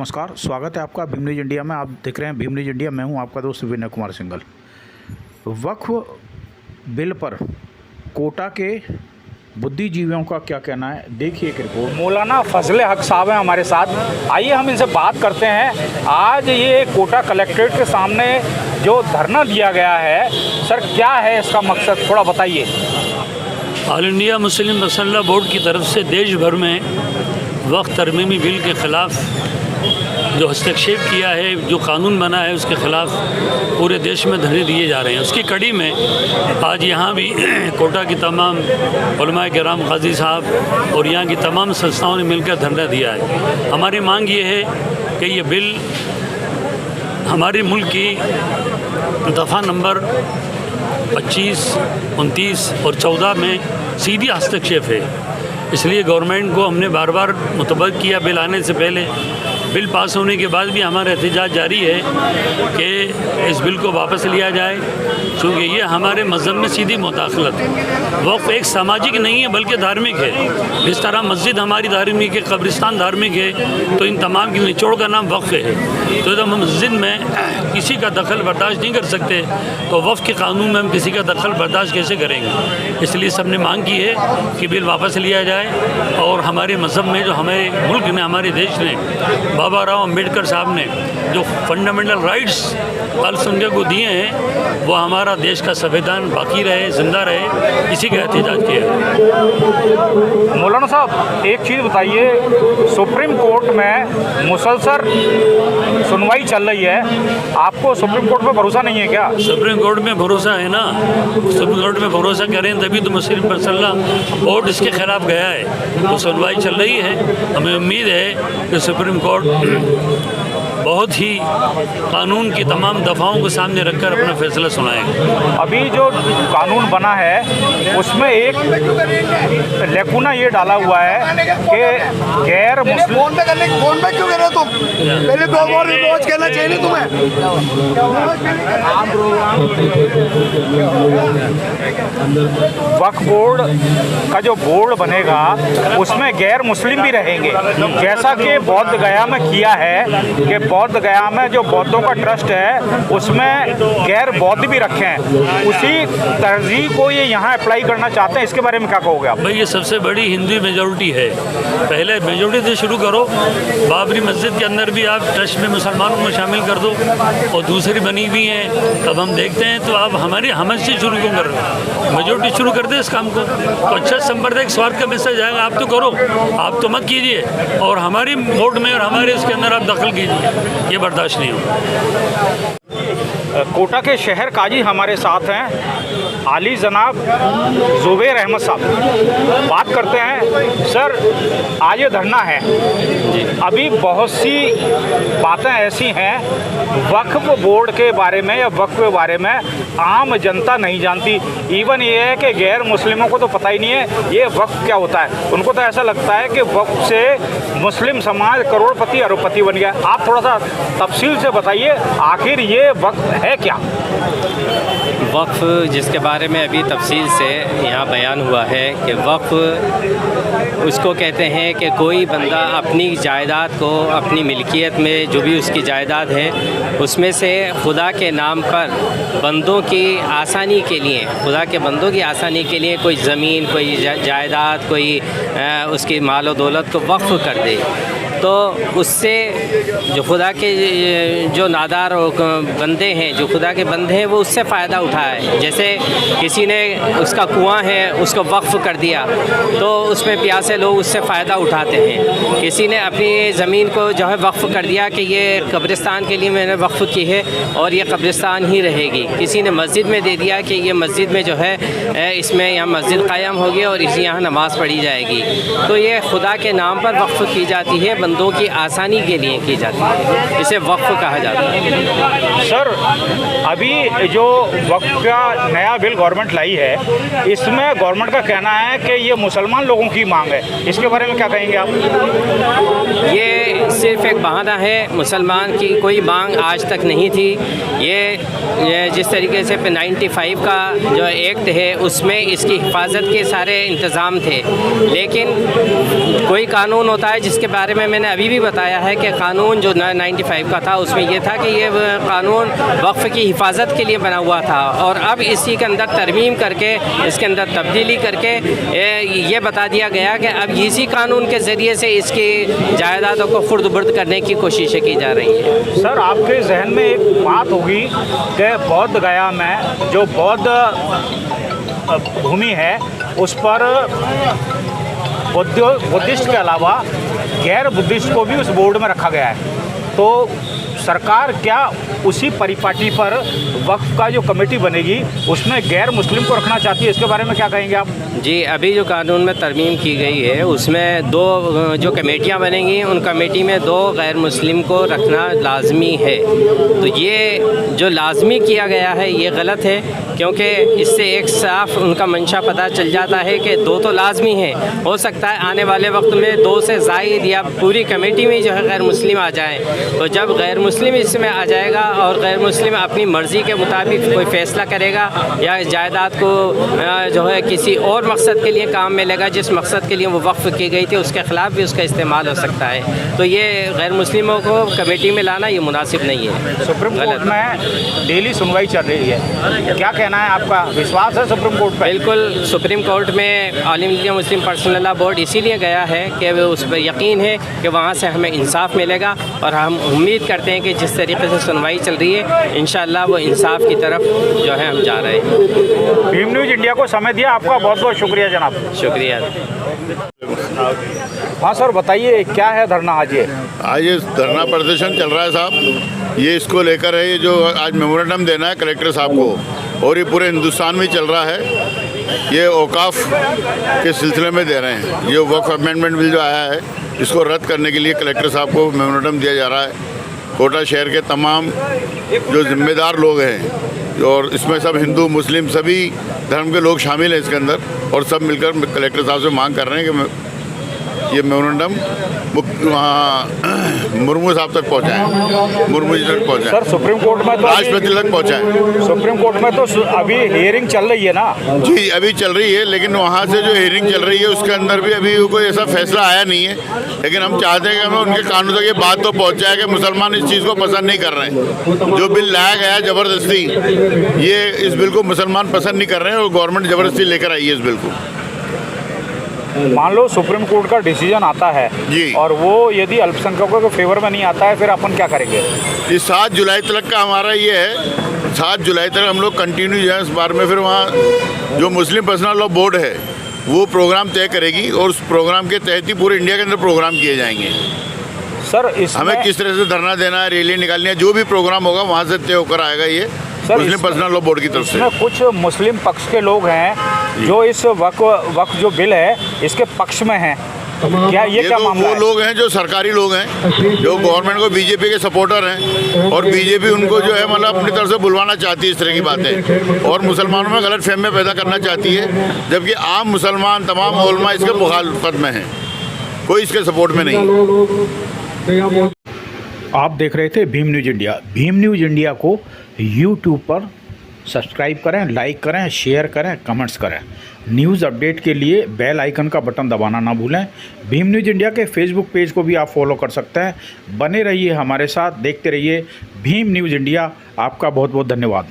नमस्कार, स्वागत है आपका भीम न्यूज़ इंडिया में। आप देख रहे हैं भीम न्यूज़ इंडिया। मैं हूं आपका दोस्त विनय कुमार सिंघल। वक्फ बिल पर कोटा के बुद्धिजीवियों का क्या कहना है, देखिए एक रिपोर्ट। मौलाना फजल हक साहब हैं हमारे साथ, आइए हम इनसे बात करते हैं। आज ये कोटा कलेक्ट्रेट के सामने जो धरना दिया गया है, सर क्या है इसका मकसद, थोड़ा बताइए। ऑल इंडिया मुस्लिम मसल्ला बोर्ड की तरफ से देश भर में वक्फ तरमीमी बिल के ख़िलाफ़ जो हस्तक्षेप किया है, जो कानून बना है, उसके ख़िलाफ़ पूरे देश में धरने दिए जा रहे हैं। उसकी कड़ी में आज यहाँ भी कोटा की तमाम उलमाए किराम, काजी साहब और यहाँ की तमाम संस्थाओं ने मिलकर धरना दिया है। हमारी मांग ये है कि ये बिल हमारे मुल्क की दफ़ा नंबर 25, 29 और 14 में सीधी हस्तक्षेप है। इसलिए गवर्नमेंट को हमने बार बार मुतबक किया। बिल आने से पहले, बिल पास होने के बाद भी हमारा एहतजाज जारी है कि इस बिल को वापस लिया जाए, क्योंकि ये हमारे मज़हब में सीधी मुदाखलत है। वक्फ एक सामाजिक नहीं है बल्कि धार्मिक है। जिस तरह मस्जिद हमारी धार्मिक है, कब्रिस्तान धार्मिक है, तो इन तमाम की निचोड़ का नाम वक्फ है। तो जब हम मस्जिद में किसी का दखल बर्दाश्त नहीं कर सकते, तो वक्फ के कानून में हम किसी का दखल बर्दाश्त कैसे करेंगे। इसलिए सब ने मांग की है कि बिल वापस लिया जाए और हमारे मज़हब में, जो हमारे मुल्क ने, हमारे देश ने, बाबा राव अम्बेडकर साहब ने जो फंडामेंटल राइट्स अल्पसंख्यक को दिए हैं, वो हमारा देश का संविधान बाकी रहे, जिंदा रहे, इसी का एहतजाज किया। मौलाना साहब एक चीज़ बताइए, सुप्रीम कोर्ट में मुसलसल सुनवाई चल रही है, आपको सुप्रीम कोर्ट पर भरोसा नहीं है क्या? सुप्रीम कोर्ट में भरोसा है ना। सुप्रीम कोर्ट में भरोसा करें तभी तो मुस्लिम मसल्ला बोर्ड इसके खिलाफ गया है। तो सुनवाई चल रही है। हमें उम्मीद है कि सुप्रीम कोर्ट बहुत ही कानून की तमाम दफ़ाओं को सामने रखकर अपना फैसला सुनाएगा। अभी जो कानून बना है उसमें एक लेकुना ये डाला हुआ है कि गैर मुस्लिम फोन पे क्यों कर रहे हो तुम? पहले 2 बार रोज कहना चाहिए तुम्हें। वक्फ बोर्ड का जो बोर्ड बनेगा उसमें गैर मुस्लिम भी रहेंगे, जैसा कि बोध गया में किया है कि बोध गया में जो बौद्धों का ट्रस्ट है उसमें गैर बौद्ध भी रखे हैं। उसी तरजीह को ये यहाँ अप्लाई करना चाहते हैं, इसके बारे में क्या कहोगे आप? भाई ये सबसे बड़ी हिंदू मेजॉरिटी है। पहले मेजॉरिटी से शुरू करो। बाबरी मस्जिद के अंदर भी आप ट्रस्ट में मुसलमानों को शामिल कर दो, और दूसरी बनी हुई हैं। तब हम देखते हैं, तो आप हमारी हमद से शुरू क्यों कर रहे हो? मेजॉरिटी शुरू कर दे इस काम को, तो अच्छा सांप्रदायिक स्वार्थ का मैसेज आएगा। आप तो करो, आप तो मत कीजिए, और हमारी वोट में और हमारे इसके अंदर आप दखल कीजिए, ये बर्दाश्त नहीं होगा। कोटा के शहर काजी हमारे साथ हैं, आली जनाब जुबैर अहमद साहब। बात करते हैं सर, आज ये धरना है, अभी बहुत सी बातें ऐसी हैं वक्फ बोर्ड के बारे में या वक्फ के बारे में आम जनता नहीं जानती। इवन ये है कि गैर मुस्लिमों को तो पता ही नहीं है ये वक्फ क्या होता है। उनको तो ऐसा लगता है कि वक्फ से मुस्लिम समाज करोड़पति अरबपति बन गया। आप थोड़ा सा तफसील से बताइए, आखिर ये वक्फ है क्या? वक्फ जिसके बारे में अभी तफसील से यहाँ बयान हुआ है कि वक्फ उसको कहते हैं कि कोई बंदा अपनी जायदाद को, अपनी मिल्कियत में जो भी उसकी जायदाद है, उसमें से खुदा के नाम पर बंदों की आसानी के लिए, खुदा के बंदों की आसानी के लिए कोई ज़मीन, कोई जायदाद, कोई उसकी माल और दौलत को वक्फ कर दे, तो उससे जो खुदा के जो नादार बंदे हैं, जो खुदा के बंदे हैं, वो उससे फ़ायदा उठाए। जैसे किसी ने उसका कुआं है उसको वक्फ़ कर दिया, तो उसमें प्यासे लोग उससे फ़ायदा उठाते हैं। किसी ने अपनी ज़मीन को जो है वक्फ़ कर दिया कि ये कब्रिस्तान के लिए मैंने वक्फ़ की है और ये कब्रिस्तान ही रहेगी। किसी ने मस्जिद में दे दिया कि ये मस्जिद में जो है इसमें यहाँ मस्जिद क़ायम होगी और इसी यहाँ नमाज़ पढ़ी जाएगी। तो ये खुदा के नाम पर वक्फ़ की जाती है, बंदों की आसानी के लिए की जाती है, इसे वक्फ कहा जाता है। सर अभी जो वक्फ का नया बिल गवर्नमेंट लाई है, इसमें गवर्नमेंट का कहना है कि ये मुसलमान लोगों की मांग है, इसके बारे में क्या कहेंगे आप? ये सिर्फ एक बहाना है, मुसलमान की कोई मांग आज तक नहीं थी। ये जिस तरीके से 95 का जो एक्ट है उसमें इसकी हिफाजत के सारे इंतज़ाम थे, लेकिन कोई कानून होता है जिसके बारे में मैंने अभी भी बताया है कि कानून जो 95 का था उसमें ये था कि ये कानून वक्फ़ की हिफाजत के लिए बना हुआ था, और अब इसी के अंदर तरमीम करके इसके अंदर तब्दीली करके ये बता दिया गया कि अब इसी कानून के ज़रिए से इसकी जायदादों को खुर्द-बुर्द करने की कोशिशें की जा रही हैं। सर, आपके जहन में एक बात होगी कि बौद्ध गया में जो बौद्ध भूमि है उस पर बुद्धिस्ट के अलावा गैर बुद्धिस्ट को भी उस बोर्ड में रखा गया है, तो सरकार क्या उसी परिपाटी पर वक्फ का जो कमेटी बनेगी उसमें गैर मुस्लिम को रखना चाहती है? इसके बारे में क्या कहेंगे आप? जी, अभी जो कानून में तरमीम की गई है उसमें 2 जो कमेटियां बनेंगी उन कमेटी में 2 गैर मुस्लिम को रखना लाजमी है। तो ये जो लाजमी किया गया है ये गलत है, क्योंकि इससे एक साफ उनका मंशा पता चल जाता है कि 2 तो लाजमी हैं। हो सकता है आने वाले वक्त में 2 से ज़ायद या पूरी कमेटी में जो है गैर मुस्लिम आ जाएँ, तो जब गैर मुस्लिम इसमें आ जाएगा और गैर मुस्लिम अपनी मर्ज़ी के मुताबिक कोई फ़ैसला करेगा या जायदाद को जो है किसी और मकसद के लिए काम में लेगा जिस मकसद के लिए वो वक्फ़ की गई थी उसके ख़िलाफ़ भी उसका इस्तेमाल हो सकता है। तो ये गैर मुस्लिमों को कमेटी में लाना ये मुनासिब नहीं है। सुप्रीम कोर्ट में डेली सुनवाई चल रही है, क्या कहना है आपका? विश्वास है सुप्रीम कोर्ट पर? बिल्कुल, सुप्रीम कोर्ट में all India Muslim personal law board इसीलिए गया है कि उस पर यकीन है कि वहाँ से हमें इंसाफ मिलेगा, और हम उम्मीद करते हैं कि जिस तरीके से सुनवाई चल रही है इंशाअल्लाह वो इंसाफ की तरफ जो है हम जा रहे हैं। भीम न्यूज़ इंडिया को समय दिया, आपका बहुत बहुत शुक्रिया जनाब। शुक्रिया। हाँ सर, बताइए क्या है धरना आज? ये धरना प्रदर्शन चल रहा है साहब, ये इसको लेकर है, ये जो आज मेमोरेंडम देना है कलेक्टर साहब को, और ये पूरे हिंदुस्तान में चल रहा है। ये औकाफ के सिलसिले में दे रहे हैं। ये वक्फ अमेंडमेंट बिल जो आया है इसको रद्द करने के लिए कलेक्टर साहब को मेमोरेंडम दिया जा रहा है। कोटा शहर के तमाम जो जिम्मेदार लोग हैं, और इसमें सब हिंदू मुस्लिम सभी धर्म के लोग शामिल हैं इसके अंदर, और सब मिलकर कलेक्टर साहब से मांग कर रहे हैं कि ये मेमोरेंडम वहाँ मुर्मू साहब तक पहुँचाएँ, मुर्मू जी तक पहुँचाएँ। सर, सुप्रीम कोर्ट में तो राष्ट्रपति तक पहुँचाएँ। सुप्रीम कोर्ट में तो अभी हियरिंग चल रही है ना? जी, अभी चल रही है, लेकिन वहाँ से जो हियरिंग चल रही है उसके अंदर भी अभी कोई ऐसा फैसला आया नहीं है। लेकिन हम चाहते हैं कि हमें उनके कानून तक ये बात तो पहुँचाए कि मुसलमान इस चीज़ को पसंद नहीं कर रहे हैं। जो बिल लाया गया है ज़बरदस्ती, ये इस बिल को मुसलमान पसंद नहीं कर रहे हैं, और गवर्नमेंट ज़बरदस्ती लेकर आई है इस बिल को। मान लो सुप्रीम कोर्ट का डिसीजन आता है जी, और वो यदि अल्पसंख्यकों के फेवर में नहीं आता है, फिर अपन क्या करेंगे? इस 7 जुलाई तक का हमारा ये है, 7 जुलाई तक हम लोग कंटिन्यू जो है इस बार में, फिर वहाँ जो मुस्लिम पर्सनल लॉ बोर्ड है वो प्रोग्राम तय करेगी, और उस प्रोग्राम के तहत ही पूरे इंडिया के अंदर प्रोग्राम किए जाएंगे। सर, इसमें हमें किस तरह से धरना देना है, रैली निकालनी है, जो भी प्रोग्राम होगा वहाँ से तय होकर आएगा ये मुस्लिम पर्सनल लॉ बोर्ड की तरफ से। कुछ मुस्लिम पक्ष के लोग हैं जो इस वक्फ जो बिल है इसके पक्ष में हैं, क्या ये क्या तो मामला वो है? लोग हैं जो सरकारी लोग हैं, जो गवर्नमेंट को बीजेपी के सपोर्टर हैं, और बीजेपी उनको जो है मतलब अपनी तरफ से बुलवाना चाहती है इस तरह की बातें, और मुसलमानों में गलत फहमी पैदा करना चाहती है, जबकि आम मुसलमान तमाम उलमा इसके मुखालफत में हैं, कोई इसके सपोर्ट में नहीं। आप देख रहे थे Bhim news India. Bhim news India को यूट्यूब पर सब्सक्राइब करें, लाइक करें, शेयर करें, कमेंट्स करें। न्यूज़ अपडेट के लिए बेल आइकन का बटन दबाना ना भूलें। भीम न्यूज़ इंडिया के फेसबुक पेज को भी आप फॉलो कर सकते हैं। बने रहिए हमारे साथ, देखते रहिए भीम न्यूज़ इंडिया। आपका बहुत बहुत धन्यवाद।